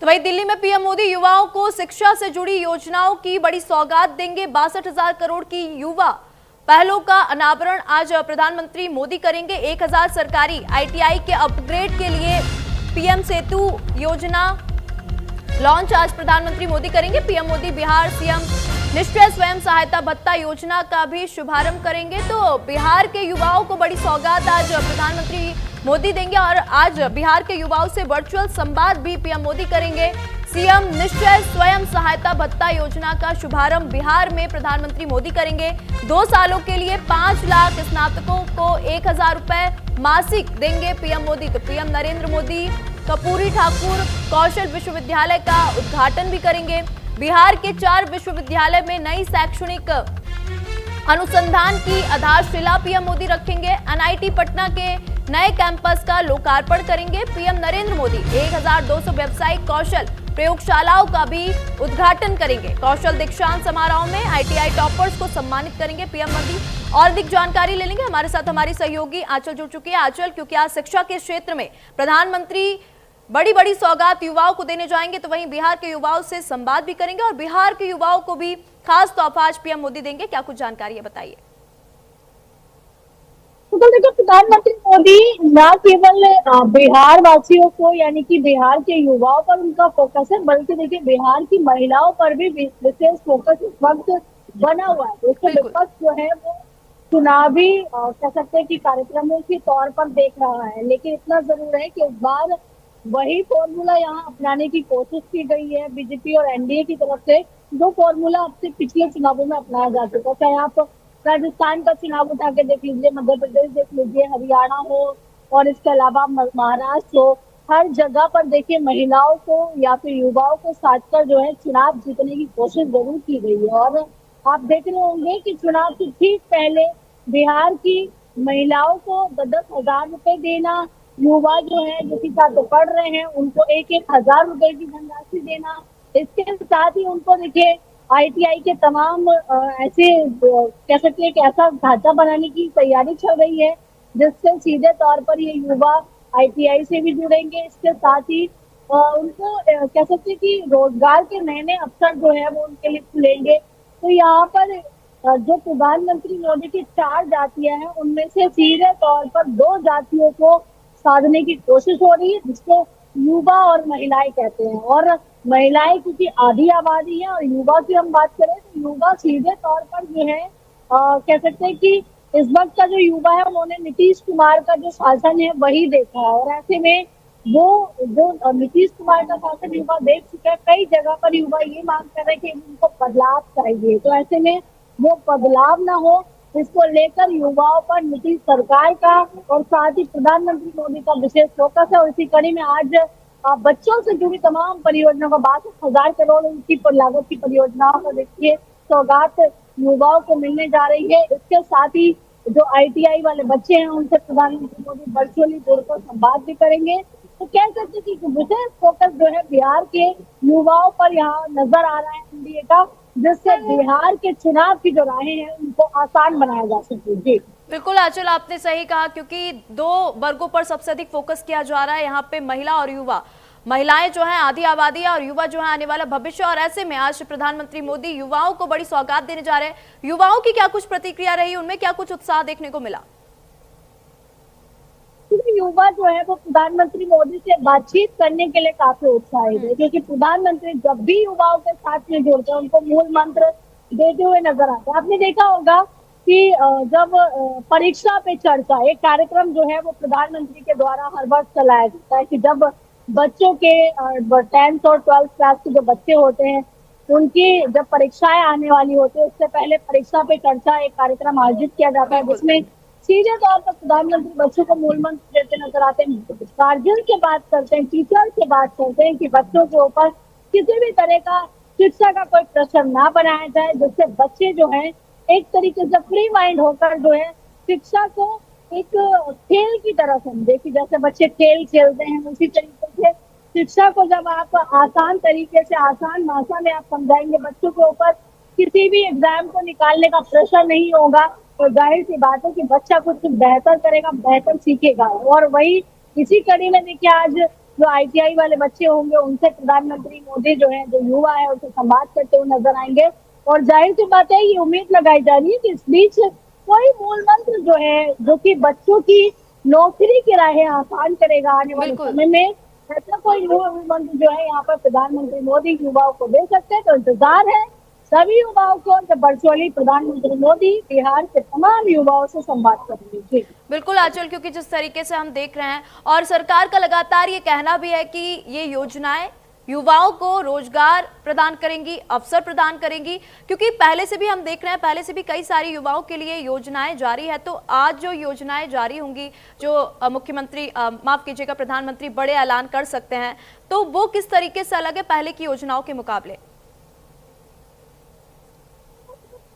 तो वहीं दिल्ली में पीएम मोदी युवाओं को शिक्षा से जुड़ी योजनाओं की बड़ी सौगात देंगे। 62,000 करोड़ की युवा पहलों का अनावरण आज प्रधानमंत्री मोदी करेंगे। 1,000 सरकारी आईटीआई के अपग्रेड के लिए पीएम सेतु योजना लॉन्च आज प्रधानमंत्री मोदी करेंगे। पीएम मोदी बिहार सीएम निश्चय स्वयं सहायता भत्ता योजना का भी शुभारंभ करेंगे। तो बिहार के युवाओं को बड़ी सौगात आज प्रधानमंत्री मोदी देंगे और आज बिहार के युवाओं से वर्चुअल संवाद भी पीएम मोदी करेंगे। सीएम निश्चय स्वयं सहायता भत्ता योजना का शुभारंभ बिहार में प्रधानमंत्री मोदी करेंगे। 2 सालों के लिए 5 लाख स्नातकों को 1,000 रुपए मासिक देंगे पीएम मोदी। तो पीएम नरेंद्र मोदी कर्पूरी ठाकुर कौशल विश्वविद्यालय का उद्घाटन भी करेंगे। बिहार के 4 विश्वविद्यालय में नई शैक्षणिक अनुसंधान की आधारशिला पीएम मोदी रखेंगे। एनआईटी पटना के नए कैंपस का लोकार्पण करेंगे। पीएम नरेंद्र मोदी 1,200 व्यावसायिक कौशल प्रयोगशालाओं का भी उद्घाटन करेंगे। कौशल दीक्षांत समारोह में आईटीआई टॉपर्स को सम्मानित करेंगे पीएम मोदी। और अधिक जानकारी ले लेंगे, हमारे साथ हमारी सहयोगी आंचल जुड़ चुकी है। आंचल, क्योंकि आज शिक्षा के क्षेत्र में प्रधानमंत्री बड़ी बड़ी सौगात युवाओं को देने जाएंगे, तो वहीं बिहार के युवाओं से संवाद भी करेंगे और बिहार के युवाओं को भी खास तोहफा आज पीएम मोदी देंगे। क्या कुछ जानकारी है, बताइए। तो देखो, प्रधानमंत्री मोदी न केवल बिहार वासियों को यानी कि बिहार के युवाओं पर उनका फोकस है, बल्कि देखिए बिहार की महिलाओं पर भी विशेष फोकस इस वक्त बना हुआ है। देखिए विपक्ष जो है वो चुनावी कह सकते हैं कि कार्यक्रमों के तौर पर देख रहा है, लेकिन इतना जरूर है कि इस बार वही फॉर्मूला यहाँ अपनाने की कोशिश की गई है बीजेपी और एनडीए की तरफ से, जो फॉर्मूला अब से पिछले चुनावों में अपनाया जा चुका है। चाहे आप राजस्थान का चुनाव उठा के देख लीजिए, मध्य प्रदेश देख लीजिए, हरियाणा हो और इसके अलावा महाराष्ट्र हो, हर जगह पर देखिए महिलाओं को या फिर युवाओं को साधकर जो है चुनाव जीतने की कोशिश जरूर की गई है। और आप देख रहे होंगे कि चुनाव से ठीक पहले बिहार की महिलाओं को 10,000 रुपए देना, युवा जो है जो कि छात्र पढ़ रहे हैं उनको 1,000 रुपए की धनराशि देना, इसके साथ ही उनको देखिए आईटीआई के तमाम ऐसे कह सकते हैं कि ऐसा ढांचा बनाने की तैयारी चल रही है जिससे सीधे तौर पर ये युवा आईटीआई से भी जुड़ेंगे। इसके साथ ही उनको कह सकते हैं कि रोजगार के नए नए अवसर जो है वो उनके लिए खुलेंगे। तो यहाँ पर जो प्रधानमंत्री मोदी की 4 जातियां हैं उनमें से सीधे तौर पर 2 जातियों को साधने की कोशिश हो रही है, जिसको युवा और महिलाएं कहते हैं। और महिलाएं क्योंकि आधी आबादी है और युवा की हम बात करें तो युवा सीधे तौर पर जो है कह सकते हैं कि इस वक्त का जो युवा है उन्होंने नीतीश कुमार का जो शासन है वही देखा है। और ऐसे में वो जो नीतीश कुमार का शासन युवा देख चुका है, कई जगह पर युवा ये मांग कर रहे हैं कि उनको बदलाव चाहिए। तो ऐसे में वो बदलाव ना हो, इसको लेकर युवाओं पर नीतीश सरकार का और साथ ही प्रधानमंत्री मोदी का विशेष फोकस है। और इसी कड़ी में आज बच्चों से जुड़ी तमाम परियोजनाओं का 62,000 करोड़ की लागत की परियोजनाओं को देखिए सौगात युवाओं को मिलने जा रही है। इसके साथ ही जो आईटीआई वाले बच्चे हैं उनसे प्रधानमंत्री मोदी वर्चुअली जुड़कर संवाद भी करेंगे। तो कह सकते हैं कि विशेष फोकस जो है बिहार के युवाओं पर यहाँ नजर आ रहा है एनडीए का, जिससे बिहार के चुनाव की जो राहें हैं उनको आसान बनाया जा सके। जी बिल्कुल आंचल, आपने सही कहा, क्योंकि 2 वर्गों पर सबसे अधिक फोकस किया जा रहा है यहाँ पे, महिला और युवा। महिलाएं जो हैं आधी आबादी है और युवा जो है आने वाला भविष्य। और ऐसे में आज प्रधानमंत्री मोदी युवाओं को बड़ी सौगात देने जा रहे हैं। युवाओं की क्या कुछ प्रतिक्रिया रही, उनमें क्या कुछ उत्साह देखने को मिला? युवा जो है वो प्रधानमंत्री मोदी से बातचीत करने के लिए काफी उत्साहित है, क्योंकि प्रधानमंत्री जब भी युवाओं के साथ में जुड़ते हैं उनको मूल मंत्र देते हुए नजर आते हैं। आपने देखा होगा कि जब परीक्षा पे चर्चा एक कार्यक्रम जो है वो प्रधानमंत्री के द्वारा हर वर्ष चलाया जाता है कि जब बच्चों के 10th और 12th क्लास के जो बच्चे होते हैं उनकी जब परीक्षाएं आने वाली होती है उससे पहले परीक्षा पे चर्चा एक कार्यक्रम आयोजित किया जाता है, जिसमें सीधे तौर पर प्रधानमंत्री बच्चों को मूल मंत्र देते नजर आते हैं। गार्जियन से बात करते हैं, टीचर से बात करते हैं कि बच्चों के ऊपर किसी भी तरह का शिक्षा का कोई प्रेशर ना बनाया जाए, जिससे बच्चे जो है एक तरीके से फ्री माइंड होकर जो है शिक्षा को एक खेल की तरह समझे कि जैसे बच्चे खेल खेलते हैं उसी तरीके से शिक्षा को जब आप आसान तरीके से आसान भाषा में आप समझाएंगे, बच्चों के ऊपर किसी भी एग्जाम को निकालने का प्रेशर नहीं होगा, तो जाहिर सी बात है कि बच्चा कुछ बेहतर करेगा, बेहतर सीखेगा। और वही इसी कड़ी में देखिए आज जो ITI वाले बच्चे होंगे उनसे प्रधानमंत्री मोदी जो है, जो युवा है, उनसे संवाद करते हुए नजर आएंगे। और जाहिर सी बात है, ये उम्मीद लगाई जा रही है कि इस बीच कोई मूल मंत्र जो है, जो कि बच्चों की नौकरी की राहें आसान करेगा आने वाले बिल्कुल। समय में, ऐसा कोई मूल मंत्र जो है यहाँ पर प्रधानमंत्री मोदी युवाओं को दे सकते हैं। तो इंतजार है सभी युवाओं को जब वर्चुअली प्रधानमंत्री मोदी बिहार के तमाम युवाओं से संवाद करेंगे। जी बिल्कुल आंचल, क्योंकि जिस तरीके से हम देख रहे हैं और सरकार का लगातार ये कहना भी है कि ये योजनाएं युवाओं को रोजगार प्रदान करेंगी, अवसर प्रदान करेंगी, क्योंकि पहले से भी हम देख रहे हैं, पहले से भी कई सारी युवाओं के लिए योजनाएं जारी है। तो आज जो योजनाएं जारी होंगी, जो मुख्यमंत्री माफ कीजिएगा प्रधानमंत्री बड़े ऐलान कर सकते हैं, तो वो किस तरीके से अलग है पहले की योजनाओं के मुकाबले?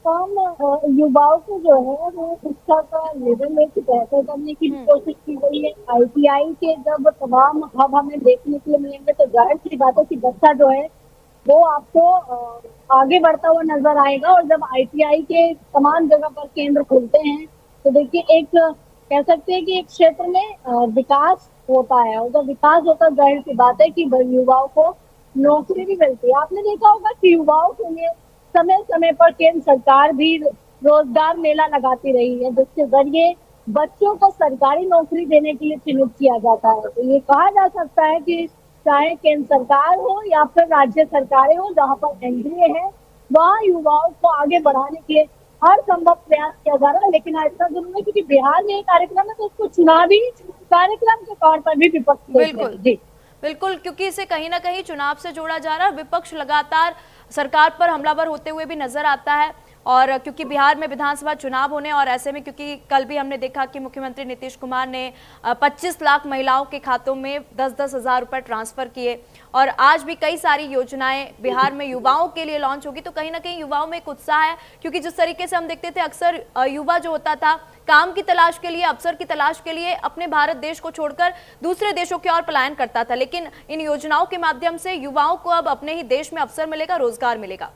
कम युवाओं को जो है वो शिक्षा का लेवल में बेहतर करने की भी कोशिश की गई है। ITI के जब तमाम हब हमें देखने के लिए मिलेंगे तो जाहिर सी बात है कि बच्चा जो है वो आपको आगे बढ़ता हुआ नजर आएगा। और जब ITI के तमाम जगह पर केंद्र खुलते हैं तो देखिए, एक कह सकते हैं कि एक क्षेत्र में विकास होता है, और जब विकास होता है जाहिर सी बात है कि युवाओं को नौकरी भी मिलती है। आपने देखा होगा कि युवाओं के लिए समय समय पर केंद्र सरकार भी रोजगार मेला लगाती रही है, जिसके जरिए बच्चों को सरकारी नौकरी देने के लिए चिन्हित किया जाता है। तो ये कहा जा सकता है कि चाहे केंद्र सरकार हो या फिर राज्य सरकारें हो, जहाँ पर NDA है, वहाँ युवाओं को आगे बढ़ाने के लिए हर संभव प्रयास किया जा रहा है। लेकिन ऐसा जरूर है क्योंकि बिहार में ये कार्यक्रम है, तो उसको चुनावी कार्यक्रम के तौर पर भी विपक्ष बिल्कुल जी बिल्कुल, क्योंकि इसे कहीं ना कहीं चुनाव से जोड़ा जा रहा है। विपक्ष लगातार सरकार पर हमलावर होते हुए भी नजर आता है, और क्योंकि बिहार में विधानसभा चुनाव होने, और ऐसे में क्योंकि कल भी हमने देखा कि मुख्यमंत्री नीतीश कुमार ने 25 लाख महिलाओं के खातों में 10-10 हजार रुपए ट्रांसफर किए, और आज भी कई सारी योजनाएं बिहार में युवाओं के लिए लॉन्च होगी। तो कहीं ना कहीं युवाओं में एक उत्साह है, क्योंकि जिस तरीके से हम देखते थे अक्सर युवा जो होता था काम की तलाश के लिए, अवसर की तलाश के लिए अपने भारत देश को छोड़कर दूसरे देशों की ओर पलायन करता था, लेकिन इन योजनाओं के माध्यम से युवाओं को अब अपने ही देश में अवसर मिलेगा, रोजगार मिलेगा।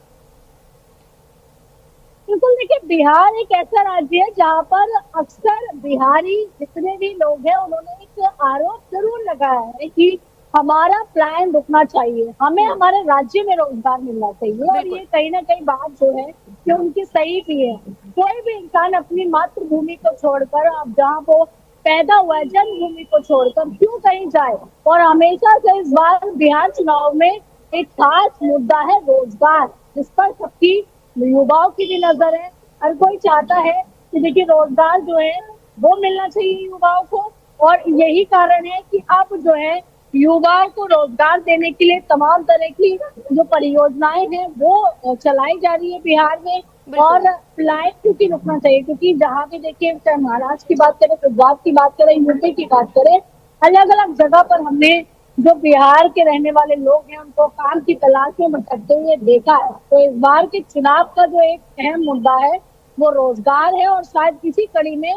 बिल्कुल, देखिए बिहार एक ऐसा राज्य है जहाँ पर अक्सर बिहारी जितने भी लोग हैं उन्होंने एक आरोप जरूर लगाया है कि हमारा प्लान रुकना चाहिए, हमें हमारे राज्य में रोजगार मिलना चाहिए। और ये कहीं ना कहीं बात जो है कि उनकी सही भी है। कोई भी इंसान अपनी मातृभूमि को छोड़कर, अब जहाँ वो पैदा हुआ है, जन्मभूमि को छोड़कर क्यों कहीं जाए। और हमेशा से इस बार बिहार चुनाव में एक खास मुद्दा है रोजगार, जिस पर सबकी युवाओं की भी नजर है। हर कोई चाहता है कि देखिए रोजगार जो है वो मिलना चाहिए युवाओं को, और यही कारण है कि अब जो है युवाओं को रोजगार देने के लिए तमाम तरह की जो परियोजनाएं हैं वो चलाई जा रही है बिहार में। और प्लान क्योंकि रुकना चाहिए, क्योंकि जहाँ भी देखिए, चाहे महाराष्ट्र की बात करें, गुजरात की बात करें, यूपी की बात करें, अलग अलग जगह पर हमने जो बिहार के रहने वाले लोग हैं उनको काम की तलाश में भटकते हुए देखा है। तो इस बार के चुनाव का जो एक अहम मुद्दा है वो रोजगार है, और शायद इसी कड़ी में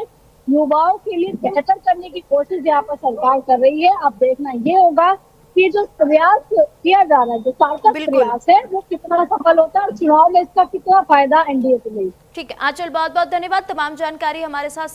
युवाओं के लिए बेहतर करने की कोशिश यहाँ पर सरकार कर रही है। अब देखना ये होगा कि जो प्रयास किया जा रहा है, जो सार्थक प्रयास है, वो कितना सफल होता है और चुनाव में इसका कितना फायदा NDA को मिलेगा। ठीक है आंचल, बहुत बहुत धन्यवाद तमाम जानकारी हमारे साथ